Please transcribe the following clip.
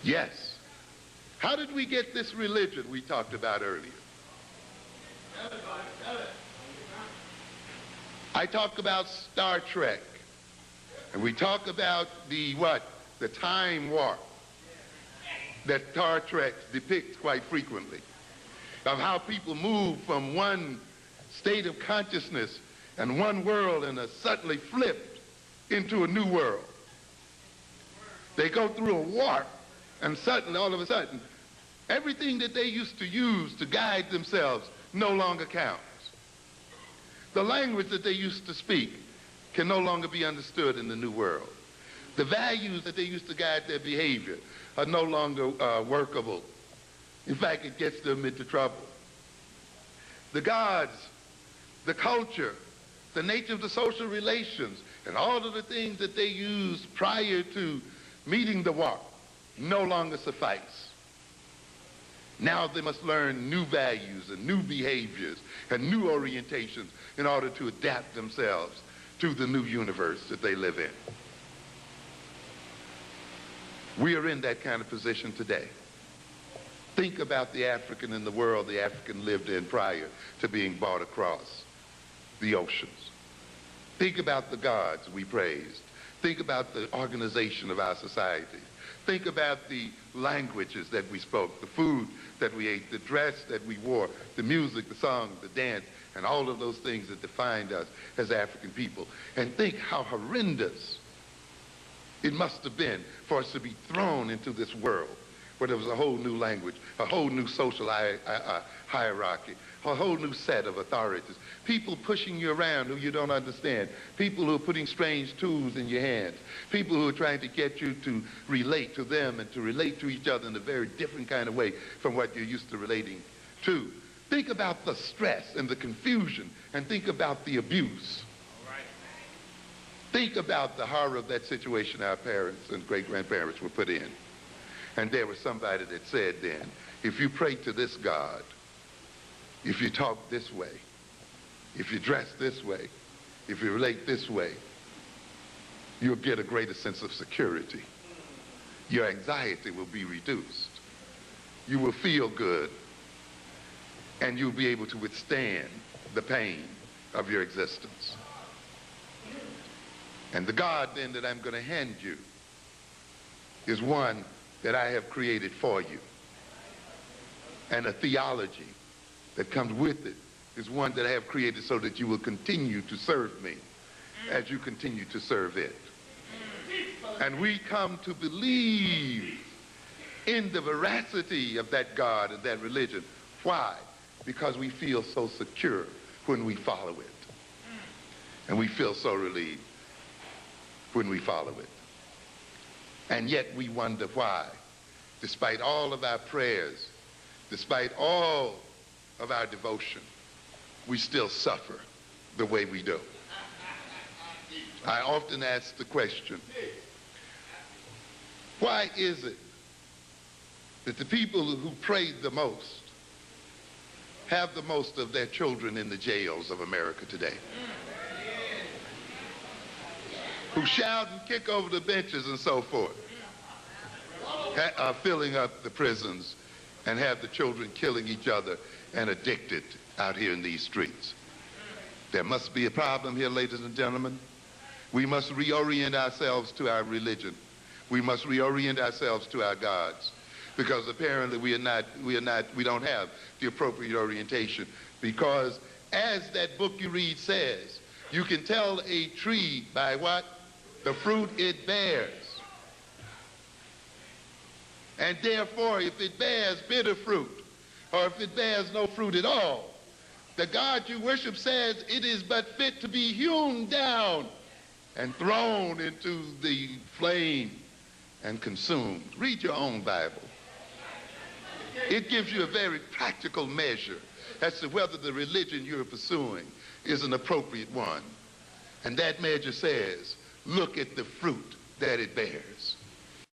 Yes. How did we get this religion we talked about earlier? I talk about Star Trek, and we talk about the time warp that Star Trek depicts quite frequently, of how people move from one state of consciousness and one world and are suddenly flipped into a new world. They go through a warp, and suddenly, all of a sudden, everything that they used to use to guide themselves no longer counts. The language that they used to speak can no longer be understood in the new world. The values that they used to guide their behavior are no longer workable. In fact, it gets them into trouble. The gods, the culture, the nature of the social relations, and all of the things that they used prior to meeting the warp no longer suffice. Now they must learn new values and new behaviors and new orientations in order to adapt themselves to the new universe that they live in. We are in that kind of position today. Think about the African in the world the African lived in prior to being brought across the oceans. Think about the gods we praised. Think about the organization of our society. Think about the languages that we spoke, the food that we ate, the dress that we wore, the music, the song, the dance, and all of those things that defined us as African people. And think how horrendous it must have been for us to be thrown into this world where there was a whole new language, a whole new social hierarchy, a whole new set of authorities, people pushing you around who you don't understand, people who are putting strange tools in your hands, people who are trying to get you to relate to them and to relate to each other in a very different kind of way from what you're used to relating to. Think about the stress and the confusion, and think about the abuse. Think about the horror of that situation our parents and great-grandparents were put in. And there was somebody that said then, if you pray to this God, if you talk this way, if you dress this way, if you relate this way, you'll get a greater sense of security. Your anxiety will be reduced. You will feel good, and you'll be able to withstand the pain of your existence. And the God then that I'm going to hand you is one that I have created for you. And a theology that comes with it is one that I have created so that you will continue to serve me as you continue to serve it. And we come to believe in the veracity of that God and that religion. Why? Because we feel so secure when we follow it. And we feel so relieved when we follow it. And yet we wonder why, despite all of our prayers, despite all of our devotion, we still suffer the way we do. I often ask the question, why is it that the people who prayed the most have the most of their children in the jails of America today? Who shout and kick over the benches and so forth, are filling up the prisons and have the children killing each other and addicted out here in these streets. There must be a problem here, ladies and gentlemen. We must reorient ourselves to our religion. We must reorient ourselves to our gods, because apparently we don't have the appropriate orientation, because as that book you read says, you can tell a tree by what? The fruit it bears. And therefore, if it bears bitter fruit, or if it bears no fruit at all, the God you worship says it is but fit to be hewn down and thrown into the flame and consumed. Read your own Bible. It gives you a very practical measure as to whether the religion you're pursuing is an appropriate one. And that measure says, look at the fruit that it bears.